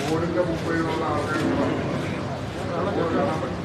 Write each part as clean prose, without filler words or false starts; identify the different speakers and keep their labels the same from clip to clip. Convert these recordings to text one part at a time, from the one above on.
Speaker 1: ബോർഡിന്റെ മുമ്പിലുള്ള ആൾക്കാർ കാണാൻ പറ്റും.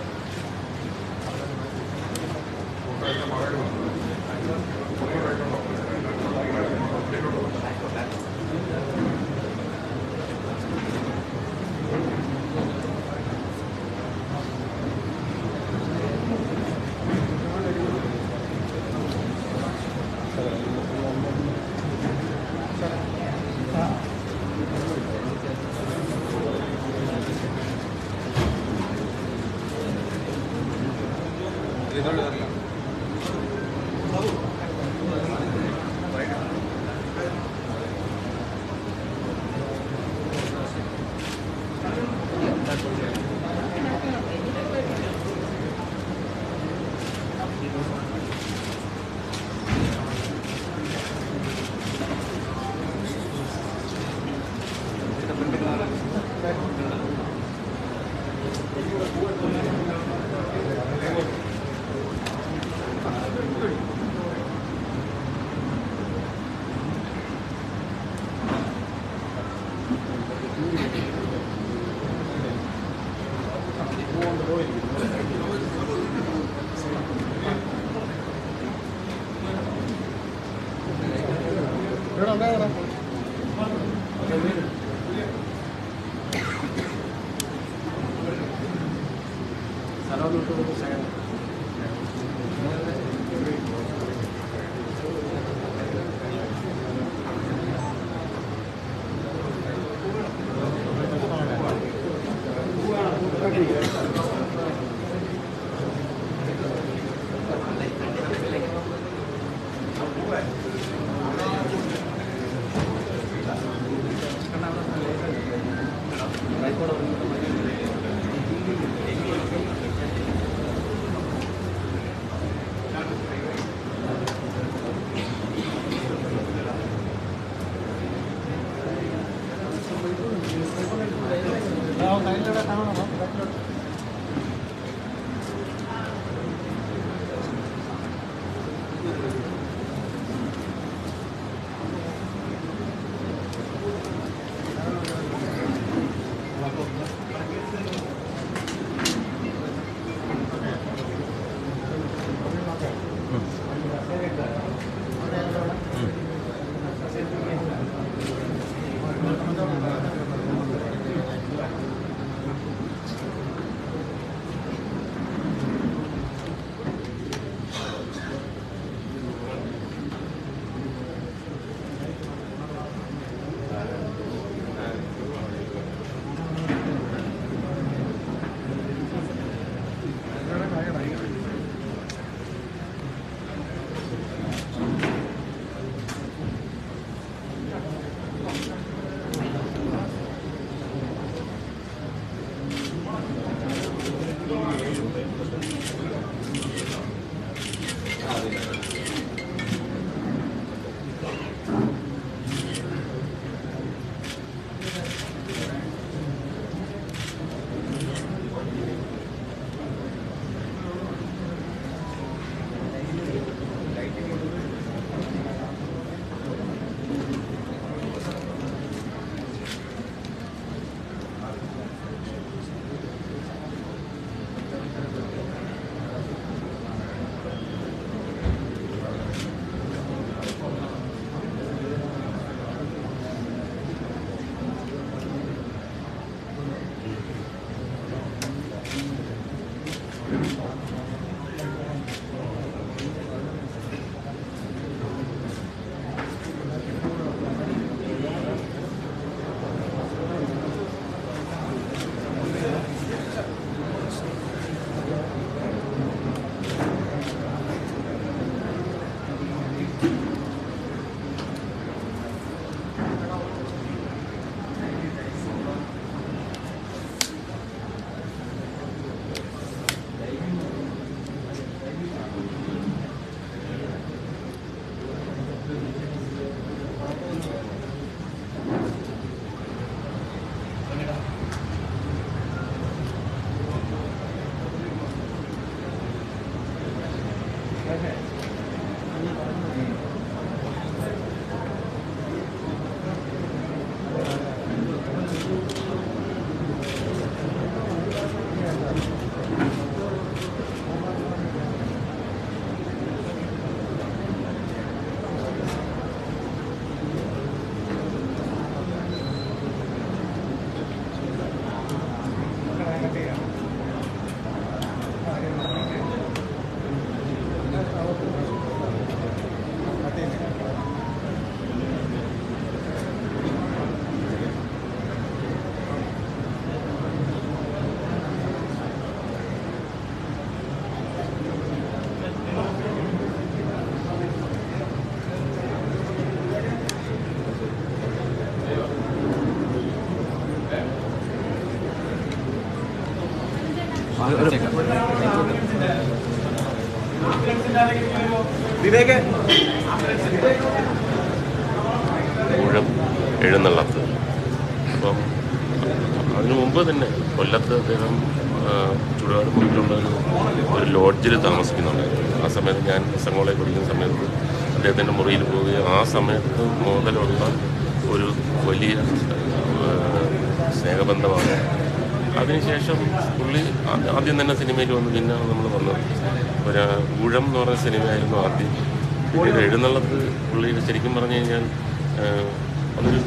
Speaker 2: ഊഴം എഴുന്നള്ളത്ത്. അപ്പം അതിനു മുമ്പ് തന്നെ കൊല്ലത്ത് അദ്ദേഹം ചുടുകാട് മുറിയിലുള്ള ഒരു ലോഡ്ജിൽ താമസിക്കുന്നുണ്ടായിരുന്നു. ആ സമയത്ത് ഞാൻ കോളേജ് പഠിക്കുന്ന സമയത്ത് അദ്ദേഹത്തിൻ്റെ മുറിയിൽ പോവുകയും ആ സമയത്ത് മുതലുള്ള ഒരു വലിയ സ്നേഹബന്ധമാണ്. അതിനുശേഷം പുള്ളി ആദ്യം തന്നെ സിനിമയിൽ വന്നു. പിന്നെയാണ് നമ്മൾ വന്നത്. ഒരു ഊഴം എന്ന് പറഞ്ഞ സിനിമയായിരുന്നു ആദ്യം. പിന്നീട് എഴുന്നള്ളത്ത് പുള്ളിയുടെ ശരിക്കും പറഞ്ഞു കഴിഞ്ഞാൽ അതൊരു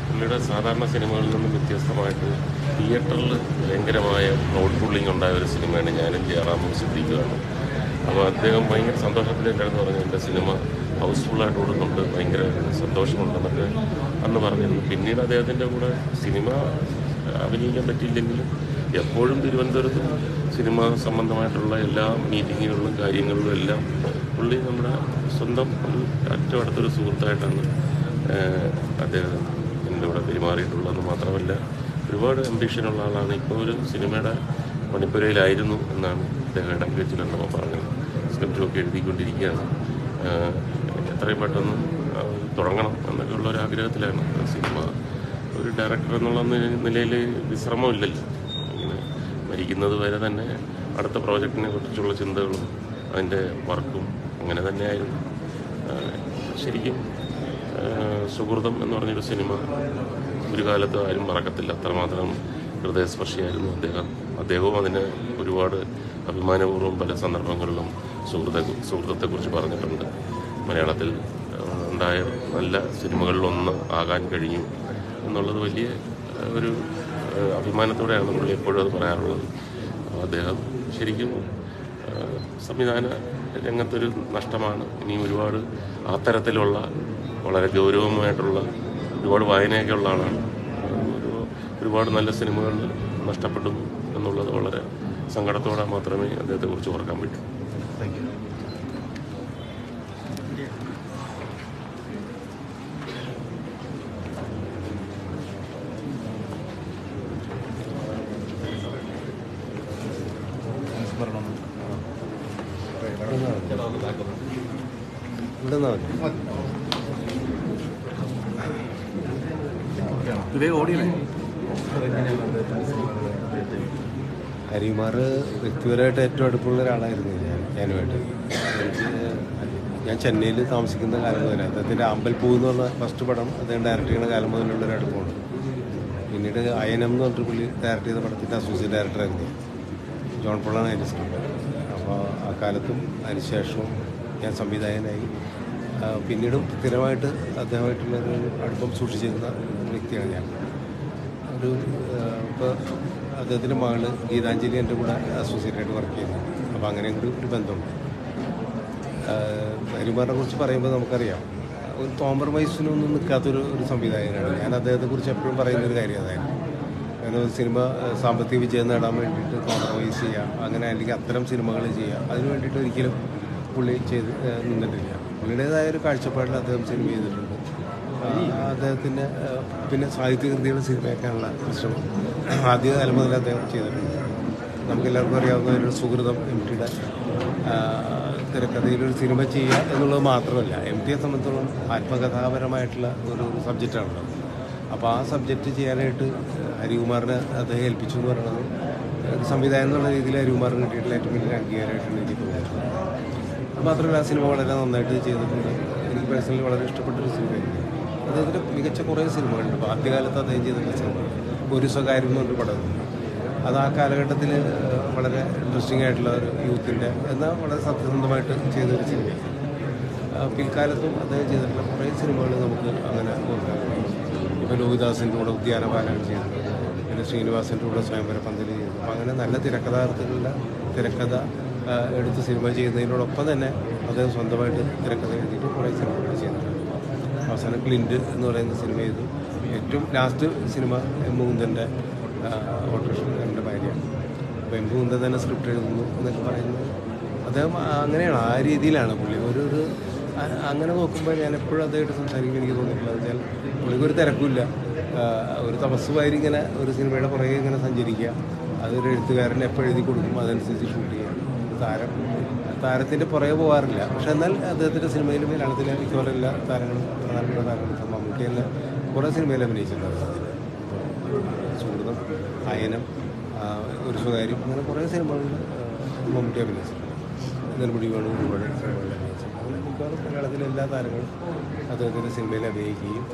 Speaker 2: പുള്ളിയുടെ സാധാരണ സിനിമകളിൽ നിന്നും വ്യത്യസ്തമായിട്ട് തിയേറ്ററിൽ ഭയങ്കരമായ ക്രൗഡ് പുള്ളിങ് ഉണ്ടായ ഒരു സിനിമയാണ് ഞാനും ജയറാമും സിദ്ദീഖുമാണ്. അപ്പോൾ അദ്ദേഹം ഭയങ്കര സന്തോഷത്തിലുണ്ടായിരുന്നു. പറഞ്ഞു എൻ്റെ സിനിമ ഹൗസ്ഫുള്ളായിട്ട് ഓടുന്നുണ്ട്, ഭയങ്കര സന്തോഷമുണ്ടെന്നൊക്കെ അന്ന് പറഞ്ഞിരുന്നു. പിന്നീട് അദ്ദേഹത്തിൻ്റെ കൂടെ സിനിമ അഭിനയിക്കാൻ പറ്റിയില്ലെങ്കിലും എപ്പോഴും തിരുവനന്തപുരത്ത് സിനിമ സംബന്ധമായിട്ടുള്ള എല്ലാ മീറ്റിങ്ങുകളിലും കാര്യങ്ങളിലും എല്ലാം പുള്ളി നമ്മുടെ സ്വന്തം ഒരു ഏറ്റവും അടുത്തൊരു സുഹൃത്തായിട്ടാണ് അദ്ദേഹം എൻ്റെ കൂടെ പെരുമാറിയിട്ടുള്ളതെന്ന് മാത്രമല്ല ഒരുപാട് അംബിഷനുള്ള ആളാണ്. ഇപ്പോൾ ഒരു സിനിമയുടെ പണിപ്പുരയിലായിരുന്നു എന്നാണ് അദ്ദേഹം ഇടയ്ക്ക് വെച്ച് കണ്ടപ്പോൾ പറഞ്ഞത്. സ്ക്രിപ്റ്റൊക്കെ എഴുതിക്കൊണ്ടിരിക്കുകയാണ്, എത്രയും പെട്ടെന്ന് തുടങ്ങണം എന്നൊക്കെയുള്ള ഒരു ആഗ്രഹത്തിലാണ് സിനിമ. ഒരു ഡയറക്ടർ എന്നുള്ള നിലയിൽ വിശ്രമമില്ലല്ലോ. ഇങ്ങനെ മരിക്കുന്നത് വരെ തന്നെ അടുത്ത പ്രോജക്റ്റിനെ കുറിച്ചുള്ള ചിന്തകളും അതിൻ്റെ വർക്കും അങ്ങനെ തന്നെയായിരുന്നു. ശരിക്കും സുഹൃതം എന്ന് പറഞ്ഞൊരു സിനിമ ഒരു കാലത്ത് ആരും മറക്കത്തില്ല. അത്രമാത്രം ഹൃദയസ്പർശിയായിരുന്നു അദ്ദേഹവും അതിന് ഒരുപാട് അഭിമാനപൂർവ്വം പല സന്ദർഭങ്ങളിലും സുഹൃത്തത്തെക്കുറിച്ച് പറഞ്ഞിട്ടുണ്ട്. മലയാളത്തിൽ ഉണ്ടായ നല്ല സിനിമകളിലൊന്ന് ആകാൻ കഴിഞ്ഞു എന്നുള്ളത് വലിയ ഒരു അഭിമാനത്തോടെയാണ് പുള്ളി എപ്പോഴും അത് പറയാറുള്ളത്. അദ്ദേഹം ശരിക്കും സംവിധാന രംഗത്തൊരു നഷ്ടമാണ്. ഇനിയും ഒരുപാട് ആ തരത്തിലുള്ള വളരെ ഗൗരവമായിട്ടുള്ള ഒരുപാട് വായനയൊക്കെ ഉള്ള ആളാണ്. ഒരുപാട് നല്ല സിനിമകൾ നഷ്ടപ്പെട്ടു എന്നുള്ളത് വളരെ സങ്കടത്തോടെ മാത്രമേ അദ്ദേഹത്തെക്കുറിച്ച് ഓർക്കാൻ പറ്റൂ. Thank you.
Speaker 3: ഹരികുമാർ വ്യക്തിപരമായിട്ട് ഏറ്റവും അടുപ്പമുള്ള ഒരാളായിരുന്നു ഞാനുമായിട്ട്. ഞാൻ ചെന്നൈയിൽ താമസിക്കുന്ന കാലം മുതൽ അദ്ദേഹത്തിൻ്റെ അമ്പൽപ്പൂ എന്ന് പറഞ്ഞ ഫസ്റ്റ് പടം അദ്ദേഹം ഡയറക്റ്റ് ചെയ്യുന്ന കാലം മുതലുള്ളൊരു അടുപ്പമാണ്. പിന്നീട് അയനം എന്ന് പറഞ്ഞിട്ട് പുള്ളി ഡയറക്റ്റ് ചെയ്ത പടത്തിൻ്റെ അസോസിയേറ്റ് ഡയറക്ടറായിരുന്നു ജോൺ പോളാണ് അതിൻ്റെ സ്ക്രിപ്റ്റ്. അപ്പോൾ ആ കാലത്തും അതിനുശേഷവും ഞാൻ സംവിധായകനായി. പിന്നീടും സ്ഥിരമായിട്ട് അദ്ദേഹമായിട്ടുള്ളൊരു അടുപ്പം സൂക്ഷിച്ചിരുന്ന വ്യക്തിയാണ് ഞാൻ. ഇപ്പോൾ അദ്ദേഹത്തിൻ്റെ മകള് ഗീതാഞ്ജലി എൻ്റെ കൂടെ അസോസിയേറ്റായിട്ട് വർക്ക് ചെയ്യുന്നുണ്ട്. അപ്പോൾ അങ്ങനെ ഒരു ബന്ധമുണ്ട്. ഹരികുമാറിനെ കുറിച്ച് പറയുമ്പോൾ നമുക്കറിയാം, ഒരു കോംപ്രമൈസിനൊന്നും നിൽക്കാത്തൊരു സംവിധായകനാണ്. ഞാൻ അദ്ദേഹത്തെക്കുറിച്ച് എപ്പോഴും പറയുന്നൊരു കാര്യം അതായിരുന്നു. കാരണം സിനിമ സാമ്പത്തിക വിജയം നേടാൻ വേണ്ടിയിട്ട് കോംപ്രമൈസ് ചെയ്യുക, അങ്ങനെ അല്ലെങ്കിൽ അത്തരം സിനിമകൾ ചെയ്യുക, അതിന് വേണ്ടിയിട്ട് ഒരിക്കലും പുള്ളി ചെയ്ത് നിന്നിട്ടില്ല. പുള്ളിയുടേതായ ഒരു കാഴ്ചപ്പാടിൽ അദ്ദേഹം സിനിമ ചെയ്തിട്ടുണ്ട്. അദ്ദേഹത്തിൻ്റെ പിന്നെ സാഹിത്യകൃതികൾ സിനിമയാക്കാനുള്ള ശ്രമം ആദ്യകാലം മുതൽ അദ്ദേഹം ചെയ്തിട്ടുണ്ട്. നമുക്കെല്ലാവർക്കും അറിയാവുന്ന ഒരു സുഹൃതം MTയുടെ തിരക്കഥയിലൊരു സിനിമ ചെയ്യുക എന്നുള്ളത് മാത്രമല്ല, MTയെ സംബന്ധിച്ചോളം ആത്മകഥാപരമായിട്ടുള്ള ഒരു സബ്ജക്റ്റാണല്ലോ. അപ്പോൾ ആ സബ്ജക്റ്റ് ചെയ്യാനായിട്ട് ഹരികുമാറിനെ അദ്ദേഹം ഏൽപ്പിച്ചു എന്ന് പറയുന്നത് ഒരു സംവിധായകൻ എന്നുള്ള രീതിയിൽ ഹരികുമാറിന് കിട്ടിയിട്ടുള്ള ഏറ്റവും വലിയ അംഗീകാരമായിട്ടാണ് എനിക്ക് തോന്നുന്നത്. മാത്രമല്ല ആ സിനിമ വളരെ നന്നായിട്ട് ചെയ്തിട്ടുണ്ട്. എനിക്ക് പേഴ്സണലി വളരെ ഇഷ്ടപ്പെട്ടൊരു സിനിമയായിരുന്നു. അദ്ദേഹത്തിൻ്റെ മികച്ച കുറേ സിനിമകളുണ്ട്. ഇപ്പോൾ ആദ്യകാലത്ത് അദ്ദേഹം ചെയ്തിട്ടുള്ള സിനിമകൾ ഒരു സ്വകാര്യം എന്ന് പറഞ്ഞൊരു പടമുണ്ട്. അത് ആ കാലഘട്ടത്തിൽ വളരെ ഇൻട്രസ്റ്റിംഗ് ആയിട്ടുള്ള ഒരു യൂത്തിൻ്റെ എന്നാൽ വളരെ സത്യസന്ധമായിട്ട് ചെയ്തൊരു സിനിമയാണ്. പിൽക്കാലത്തും അദ്ദേഹം ചെയ്തിട്ടുള്ള കുറേ സിനിമകൾ നമുക്ക് അങ്ങനെ ഓർക്കാൻ കഴിയും. ഇപ്പോൾ ലോഹിദാസിൻ്റെ കൂടെ ഉദ്യാനപാലനം ചെയ്തിട്ടുണ്ട്, പിന്നെ ശ്രീനിവാസിൻ്റെ കൂടെ സ്വയംവര പന്തൽ ചെയ്തു. അപ്പോൾ അങ്ങനെ നല്ല തിരക്കഥാർത്ഥത്തിലുള്ള തിരക്കഥ എടുത്ത് സിനിമ ചെയ്യുന്നതിനോടൊപ്പം തന്നെ അദ്ദേഹം സ്വന്തമായിട്ട് തിരക്കഥ എഴുതിയിട്ട് കുറേ സിനിമകൾ ചെയ്തിട്ടുണ്ട്. അവസാനം ക്ലിൻറ്റ് എന്ന് പറയുന്ന സിനിമ ചെയ്തു. ഏറ്റവും ലാസ്റ്റ് സിനിമ എം മുകുന്ദൻ്റെ ഓട്ടോറിക്ഷൻ്റെ ഭാര്യ. അപ്പോൾ എം മുകുന്ദൻ തന്നെ സ്ക്രിപ്റ്റ് എഴുതുന്നു എന്നൊക്കെ പറയുന്നത് അദ്ദേഹം അങ്ങനെയാണ്, ആ രീതിയിലാണ് പുള്ളി. ഒരു അങ്ങനെ നോക്കുമ്പോൾ ഞാൻ എപ്പോഴും അദ്ദേഹമായിട്ട് സംസാരിക്കുമ്പോൾ എനിക്ക് തോന്നിയിട്ടുള്ളത് വെച്ചാൽ പുള്ളിക്കൊരു തിരക്കില്ല, ഒരു തപസ്സുമാരി ഇങ്ങനെ ഒരു സിനിമയുടെ പുറകെ ഇങ്ങനെ സഞ്ചരിക്കുക. അതൊരു എഴുത്തുകാരൻ എപ്പോൾ എഴുതി കൊടുക്കും അതനുസരിച്ച് ഷൂട്ട് ചെയ്യുക. താരത്തിൻ്റെ പുറകെ പോകാറില്ല. പക്ഷെ എന്നാൽ അദ്ദേഹത്തിൻ്റെ സിനിമയിൽ മലയാളത്തിലെ മിക്കവാറും എല്ലാ താരങ്ങളും പ്രധാനപ്പെട്ട താരങ്ങളും മമ്മൂട്ടിയെല്ലാം കുറേ സിനിമയിൽ അഭിനയിച്ചിട്ടുണ്ട്. സുഹൃതം, അയനം, ഒരു സ്വകാര്യം, അങ്ങനെ കുറേ സിനിമകളിൽ മമ്മൂട്ടി അഭിനയിച്ചിട്ടുണ്ട്. നെൽമുടി വേണു ഒരുപാട് സിനിമകളിൽ അഭിനയിച്ചിട്ടുണ്ട്. അങ്ങനെ മിക്കവാറും മലയാളത്തിലെ എല്ലാ താരങ്ങളും അദ്ദേഹത്തിൻ്റെ സിനിമയിൽ അഭിനയിക്കുകയും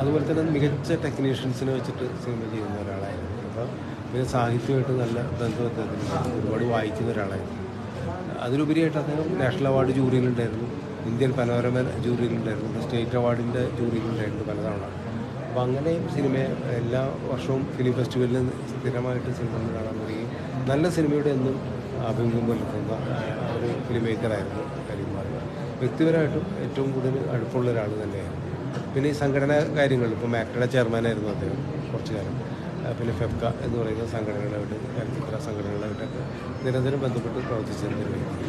Speaker 3: അതുപോലെ തന്നെ മികച്ച ടെക്നീഷ്യൻസിനെ വെച്ചിട്ട് സിനിമ ചെയ്യുന്ന ഒരാളായിരുന്നു. അപ്പോൾ പിന്നെ സാഹിത്യമായിട്ട് നല്ല ബന്ധം അദ്ദേഹത്തിന്, ഒരുപാട് വായിക്കുന്ന ഒരാളായിരുന്നു. അതിലുപരിയായിട്ട് അദ്ദേഹം നാഷണൽ അവാർഡ് ജൂറിയിലുണ്ടായിരുന്നു, ഇന്ത്യൻ പനോരമ ജൂറിയിലുണ്ടായിരുന്നു, സ്റ്റേറ്റ് അവാർഡിൻ്റെ ജൂറിയിലുണ്ടായിരുന്നു പലതവണ. അപ്പോൾ അങ്ങനെയും സിനിമയെ എല്ലാ വർഷവും ഫിലിം ഫെസ്റ്റിവലിൽ സ്ഥിരമായിട്ട് സിനിമ കാണാൻ വരികയും നല്ല സിനിമയുടെ എന്നും അഭിമുഖം പുലർത്തുന്ന ഒരു ഫിലിം മേക്കറായിരുന്നു കരീംകുമാർ. വ്യക്തിപരമായിട്ടും ഏറ്റവും കൂടുതൽ അടുപ്പമുള്ള ഒരാൾ തന്നെയായിരുന്നു. പിന്നെ ഈ സംഘടനാ കാര്യങ്ങൾ, ഇപ്പോൾ മാക്ടയുടെ ചെയർമാനായിരുന്നു അദ്ദേഹം കുറച്ചു കാലം. പിന്നെ ഫെഫ്ക എന്ന് പറയുന്ന സംഘടനകളായിട്ട്, ചലച്ചിത്ര സംഘടനകളായിട്ടൊക്കെ നിരന്തരം ബന്ധപ്പെട്ട് പ്രവർത്തിച്ചിരുന്നൊരു വ്യക്തി.